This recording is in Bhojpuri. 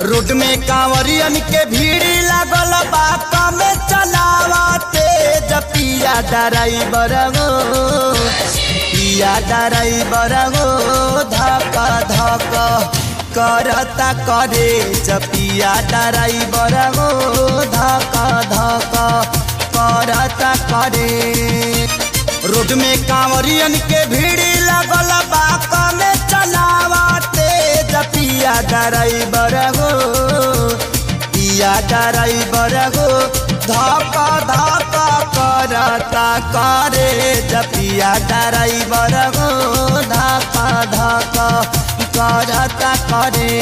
रोड में कांवरियन के भीड़ लागल बा कमे चलावते पिया ड्राइवर गो पिया ड्राइवर गो धक धक करता करे पिया ड्राइवर गो धक धक करता करे। रोड में कांवरियन के भीड़ लागल बा कमे चलावते पिया ड्राइवर गो पिया ड्राइवर गो धक धक करता करे पिया ड्राइवर गो धक धक करता करे।